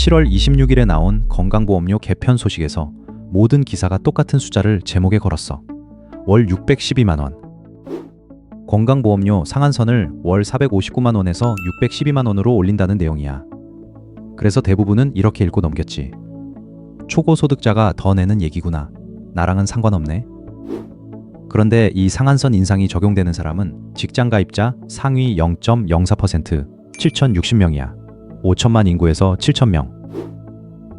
7월 26일에 나온 건강보험료 개편 소식에서 모든 기사가 똑같은 숫자를 제목에 걸었어. 월 612만 원. 건강보험료 상한선을 월 459만 원에서 612만 원으로 올린다는 내용이야. 그래서 대부분은 이렇게 읽고 넘겼지. 초고소득자가 더 내는 얘기구나. 나랑은 상관없네. 그런데 이 상한선 인상이 적용되는 사람은 직장가입자 상위 0.04%, 7,060명이야. 5천만 인구에서 7,000명.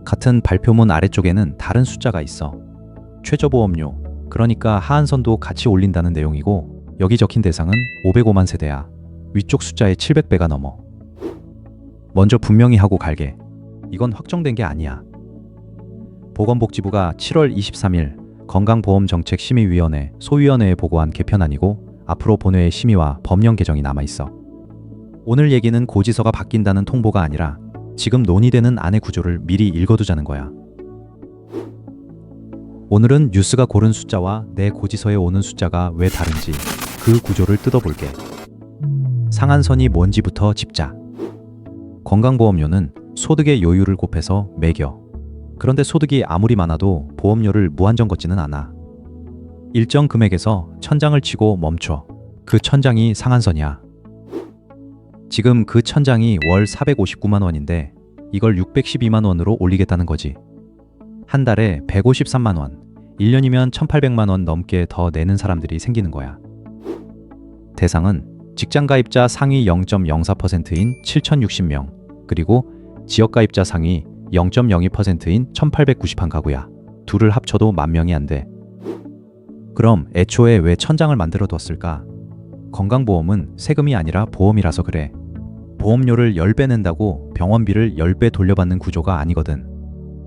같은 발표문 아래쪽에는 다른 숫자가 있어. 최저보험료, 그러니까 하한선도 같이 올린다는 내용이고, 여기 적힌 대상은 505만 세대야. 위쪽 숫자의 700배가 넘어. 먼저 분명히 하고 갈게. 이건 확정된 게 아니야. 보건복지부가 7월 23일 건강보험정책심의위원회 소위원회에 보고한 개편안이고, 앞으로 본회의 심의와 법령 개정이 남아있어. 오늘 얘기는 고지서가 바뀐다는 통보가 아니라 지금 논의되는 안의 구조를 미리 읽어두자는 거야. 오늘은 뉴스가 고른 숫자와 내 고지서에 오는 숫자가 왜 다른지 그 구조를 뜯어볼게. 상한선이 뭔지부터 짚자. 건강보험료는 소득의 요율을 곱해서 매겨. 그런데 소득이 아무리 많아도 보험료를 무한정 걷지는 않아. 일정 금액에서 천장을 치고 멈춰. 그 천장이 상한선이야. 지금 그 천장이 월 459만 원인데 이걸 612만 원으로 올리겠다는 거지. 한 달에 153만 원, 1년이면 1800만 원 넘게 더 내는 사람들이 생기는 거야. 대상은 직장가입자 상위 0.04%인 7060명, 그리고 지역가입자 상위 0.02%인 1891 가구야. 둘을 합쳐도 10,000명이 안 돼. 그럼 애초에 왜 천장을 만들어 뒀을까? 건강보험은 세금이 아니라 보험이라서 그래. 보험료를 10배 낸다고 병원비를 10배 돌려받는 구조가 아니거든.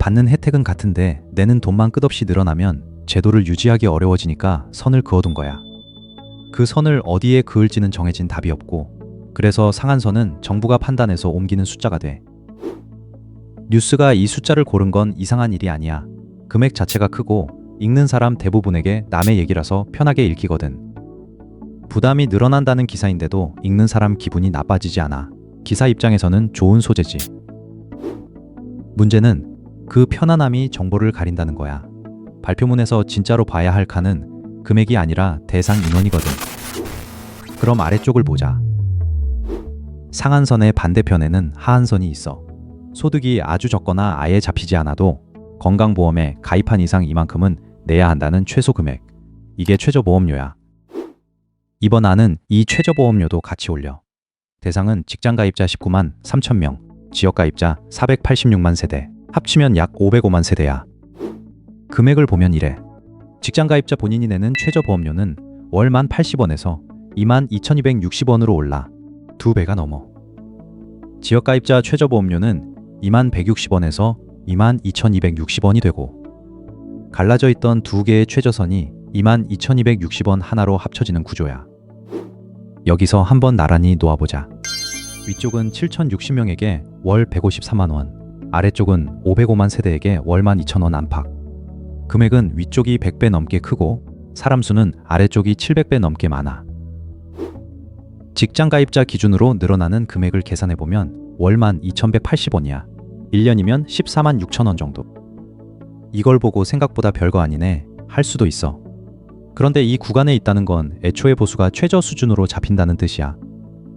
받는 혜택은 같은데 내는 돈만 끝없이 늘어나면 제도를 유지하기 어려워지니까 선을 그어둔 거야. 그 선을 어디에 그을지는 정해진 답이 없고, 그래서 상한선은 정부가 판단해서 옮기는 숫자가 돼. 뉴스가 이 숫자를 고른 건 이상한 일이 아니야. 금액 자체가 크고 읽는 사람 대부분에게 남의 얘기라서 편하게 읽히거든. 부담이 늘어난다는 기사인데도 읽는 사람 기분이 나빠지지 않아. 기사 입장에서는 좋은 소재지. 문제는 그 편안함이 정보를 가린다는 거야. 발표문에서 진짜로 봐야 할 칸은 금액이 아니라 대상 인원이거든. 그럼 아래쪽을 보자. 상한선의 반대편에는 하한선이 있어. 소득이 아주 적거나 아예 잡히지 않아도 건강보험에 가입한 이상 이만큼은 내야 한다는 최소 금액. 이게 최저보험료야. 이번 안은 이 최저보험료도 같이 올려. 대상은 직장가입자 19만 3천명, 지역가입자 486만 세대, 합치면 약 505만 세대야. 금액을 보면 이래. 직장가입자 본인이 내는 최저보험료는 월 1080원에서 22,260원으로 올라 2배가 넘어. 지역가입자 최저보험료는 2160원에서 22,260원이 되고, 갈라져 있던 두 개의 최저선이 22,260원 하나로 합쳐지는 구조야. 여기서 한번 나란히 놓아보자. 위쪽은 7,060명에게 월 153만 원, 아래쪽은 505만 세대에게 월 12,000원 안팎. 금액은 위쪽이 100배 넘게 크고 사람 수는 아래쪽이 700배 넘게 많아. 직장가입자 기준으로 늘어나는 금액을 계산해보면 월 12,180원이야. 1년이면 14만 6천원 정도. 이걸 보고 생각보다 별거 아니네 할 수도 있어. 그런데 이 구간에 있다는 건 애초에 보수가 최저 수준으로 잡힌다는 뜻이야.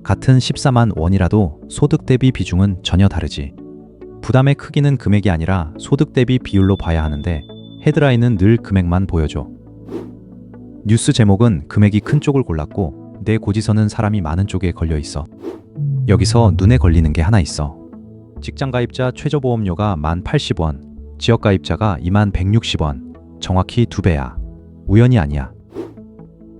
같은 14만 원이라도 소득 대비 비중은 전혀 다르지. 부담의 크기는 금액이 아니라 소득 대비 비율로 봐야 하는데 헤드라인은 늘 금액만 보여줘. 뉴스 제목은 금액이 큰 쪽을 골랐고 내 고지서는 사람이 많은 쪽에 걸려 있어. 여기서 눈에 걸리는 게 하나 있어. 직장가입자 최저보험료가 1080원, 지역가입자가 2160원, 정확히 2배야. 우연이 아니야.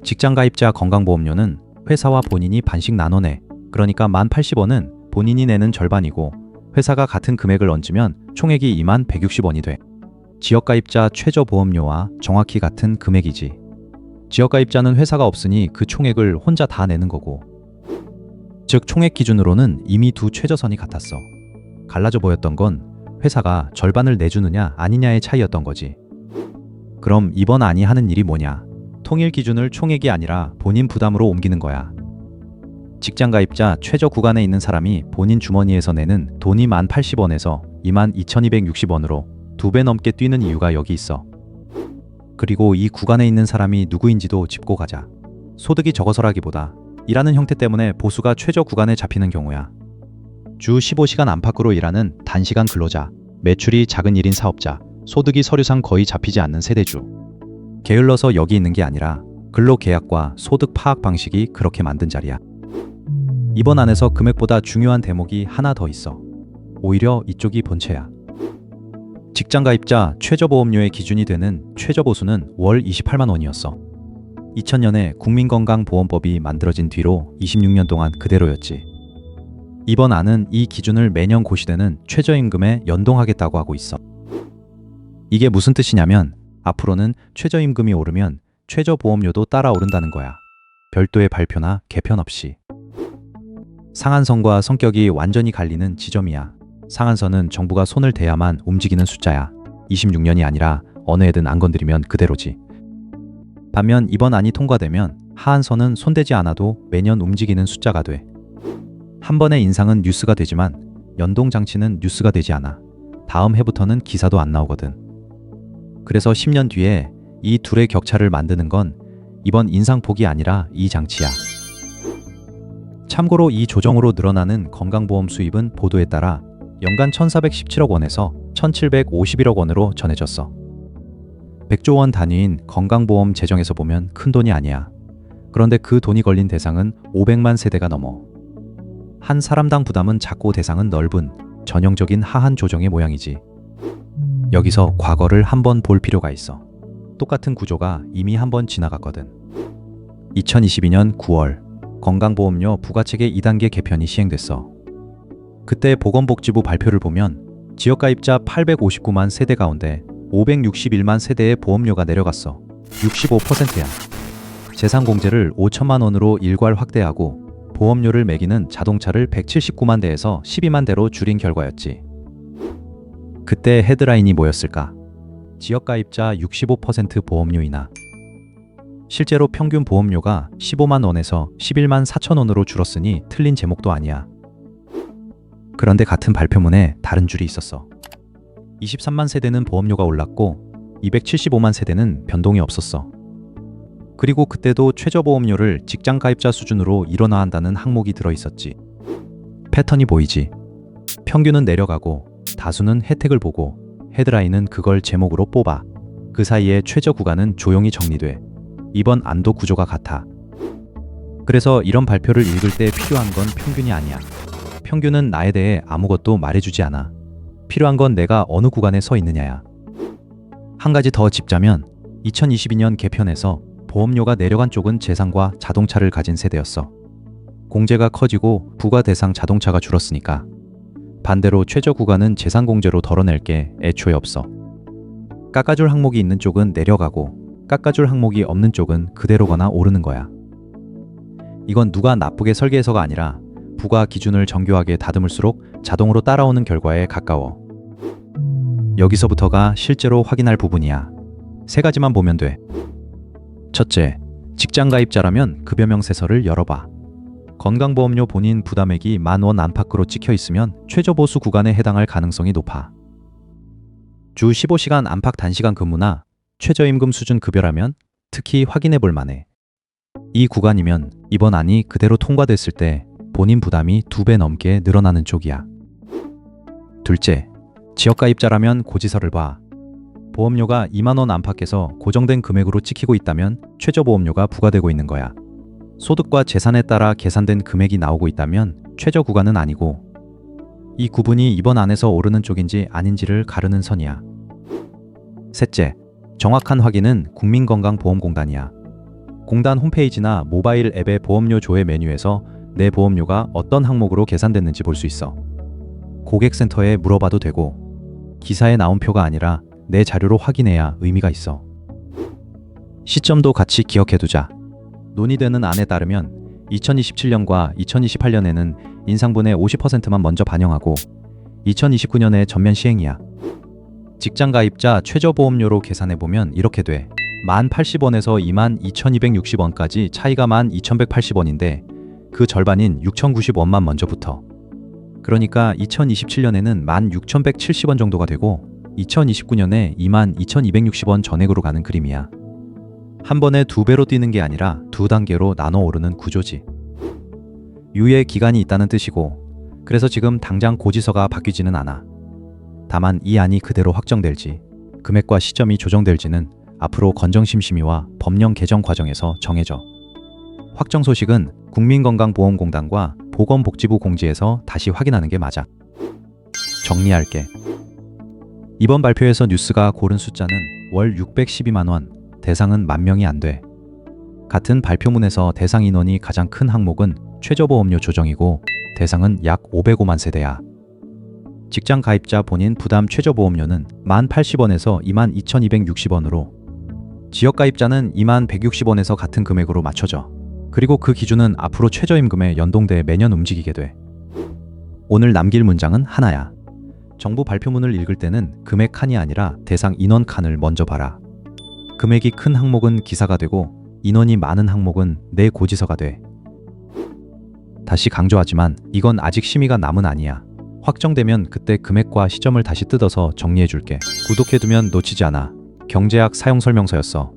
직장가입자 건강보험료는 회사와 본인이 반씩 나눠내. 그러니까 1080원은 본인이 내는 절반이고 회사가 같은 금액을 얹으면 총액이 2160원이 돼. 지역가입자 최저보험료와 정확히 같은 금액이지. 지역가입자는 회사가 없으니 그 총액을 혼자 다 내는 거고, 즉 총액 기준으로는 이미 두 최저선이 같았어. 갈라져 보였던 건 회사가 절반을 내주느냐 아니냐의 차이였던 거지. 그럼 이번 안이 하는 일이 뭐냐? 통일 기준을 총액이 아니라 본인 부담으로 옮기는 거야. 직장가입자 최저 구간에 있는 사람이 본인 주머니에서 내는 돈이 1080원에서 22,260원으로 2배 넘게 뛰는 이유가 여기 있어. 그리고 이 구간에 있는 사람이 누구인지도 짚고 가자. 소득이 적어서라기보다 일하는 형태 때문에 보수가 최저 구간에 잡히는 경우야. 주 15시간 안팎으로 일하는 단시간 근로자, 매출이 작은 1인 사업자, 소득이 서류상 거의 잡히지 않는 세대주. 게을러서 여기 있는 게 아니라 근로계약과 소득 파악 방식이 그렇게 만든 자리야. 이번 안에서 금액보다 중요한 대목이 하나 더 있어. 오히려 이쪽이 본체야. 직장가입자 최저보험료의 기준이 되는 최저보수는 월 28만 원이었어. 2000년에 국민건강보험법이 만들어진 뒤로 26년 동안 그대로였지. 이번 안은 이 기준을 매년 고시되는 최저임금에 연동하겠다고 하고 있어. 이게 무슨 뜻이냐면 앞으로는 최저임금이 오르면 최저보험료도 따라 오른다는 거야. 별도의 발표나 개편 없이. 상한선과 성격이 완전히 갈리는 지점이야. 상한선은 정부가 손을 대야만 움직이는 숫자야. 26년이 아니라 어느 애든 안 건드리면 그대로지. 반면 이번 안이 통과되면 하한선은 손대지 않아도 매년 움직이는 숫자가 돼. 한 번의 인상은 뉴스가 되지만 연동장치는 뉴스가 되지 않아. 다음 해부터는 기사도 안 나오거든. 그래서 10년 뒤에 이 둘의 격차를 만드는 건 이번 인상폭이 아니라 이 장치야. 참고로 이 조정으로 늘어나는 건강보험 수입은 보도에 따라 연간 1,417억 원에서 1,751억 원으로 전해졌어. 100조 원 단위인 건강보험 재정에서 보면 큰 돈이 아니야. 그런데 그 돈이 걸린 대상은 500만 세대가 넘어. 한 사람당 부담은 작고 대상은 넓은 전형적인 하한 조정의 모양이지. 여기서 과거를 한번 볼 필요가 있어. 똑같은 구조가 이미 한번 지나갔거든. 2022년 9월 건강보험료 부과체계 2단계 개편이 시행됐어. 그때 보건복지부 발표를 보면 지역가입자 859만 세대 가운데 561만 세대의 보험료가 내려갔어. 65%야. 재산공제를 5천만 원으로 일괄 확대하고 보험료를 매기는 자동차를 179만 대에서 12만 대로 줄인 결과였지. 그때 헤드라인이 뭐였을까? 지역가입자 65% 보험료 인하. 실제로 평균 보험료가 15만 원에서 11만 4천 원으로 줄었으니 틀린 제목도 아니야. 그런데 같은 발표문에 다른 줄이 있었어. 23만 세대는 보험료가 올랐고 275만 세대는 변동이 없었어. 그리고 그때도 최저보험료를 직장가입자 수준으로 일원화 한다는 항목이 들어있었지. 패턴이 보이지. 평균은 내려가고 다수는 혜택을 보고 헤드라인은 그걸 제목으로 뽑아. 그 사이에 최저 구간은 조용히 정리돼. 이번 안도 구조가 같아. 그래서 이런 발표를 읽을 때 필요한 건 평균이 아니야. 평균은 나에 대해 아무것도 말해주지 않아. 필요한 건 내가 어느 구간에 서 있느냐야. 한 가지 더 짚자면 2022년 개편에서 보험료가 내려간 쪽은 재산과 자동차를 가진 세대였어. 공제가 커지고 부과 대상 자동차가 줄었으니까. 반대로 최저 구간은 재산 공제로 덜어낼 게 애초에 없어. 깎아줄 항목이 있는 쪽은 내려가고 깎아줄 항목이 없는 쪽은 그대로거나 오르는 거야. 이건 누가 나쁘게 설계해서가 아니라 부과 기준을 정교하게 다듬을수록 자동으로 따라오는 결과에 가까워. 여기서부터가 실제로 확인할 부분이야. 세 가지만 보면 돼. 첫째, 직장가입자라면 급여명세서를 열어봐. 건강보험료 본인 부담액이 10,000원 안팎으로 찍혀 있으면 최저보수 구간에 해당할 가능성이 높아. 주 15시간 안팎 단시간 근무나 최저임금 수준 급여라면 특히 확인해 볼 만해. 이 구간이면 이번 안이 그대로 통과됐을 때 본인 부담이 2배 넘게 늘어나는 쪽이야. 둘째, 지역가입자라면 고지서를 봐. 보험료가 2만 원 안팎에서 고정된 금액으로 찍히고 있다면 최저보험료가 부과되고 있는 거야. 소득과 재산에 따라 계산된 금액이 나오고 있다면 최저 구간은 아니고, 이 구분이 이번 안에서 오르는 쪽인지 아닌지를 가르는 선이야. 셋째, 정확한 확인은 국민건강보험공단이야. 공단 홈페이지나 모바일 앱의 보험료 조회 메뉴에서 내 보험료가 어떤 항목으로 계산됐는지 볼 수 있어. 고객센터에 물어봐도 되고, 기사에 나온 표가 아니라 내 자료로 확인해야 의미가 있어. 시점도 같이 기억해두자. 논의되는 안에 따르면 2027년과 2028년에는 인상분의 50%만 먼저 반영하고 2029년에 전면 시행이야. 직장가입자 최저보험료로 계산해보면 이렇게 돼. 1080원에서 22,260원까지 차이가 12,180원인데 그 절반인 6,090원만 먼저 붙어. 그러니까 2027년에는 16,170원 정도가 되고 2029년에 22,260원 전액으로 가는 그림이야. 한 번에 2배로 뛰는 게 아니라 2단계로 나눠 오르는 구조지. 유예 기간이 있다는 뜻이고, 그래서 지금 당장 고지서가 바뀌지는 않아. 다만 이 안이 그대로 확정될지, 금액과 시점이 조정될지는 앞으로 건정심심위와 법령 개정 과정에서 정해져. 확정 소식은 국민건강보험공단과 보건복지부 공지에서 다시 확인하는 게 맞아. 정리할게. 이번 발표에서 뉴스가 고른 숫자는 월 612만 원, 대상은 10,000명이 안 돼. 같은 발표문에서 대상 인원이 가장 큰 항목은 최저보험료 조정이고 대상은 약 505만 세대야. 직장 가입자 본인 부담 최저보험료는 10,080원에서 22,260원으로, 지역 가입자는 20,160원에서 같은 금액으로 맞춰져. 그리고 그 기준은 앞으로 최저임금에 연동돼 매년 움직이게 돼. 오늘 남길 문장은 하나야. 정부 발표문을 읽을 때는 금액 칸이 아니라 대상 인원 칸을 먼저 봐라. 금액이 큰 항목은 기사가 되고 인원이 많은 항목은 내 고지서가 돼. 다시 강조하지만 이건 아직 심의가 남은 아니야. 확정되면 그때 금액과 시점을 다시 뜯어서 정리해줄게. 구독해두면 놓치지 않아. 경제학 사용설명서였어.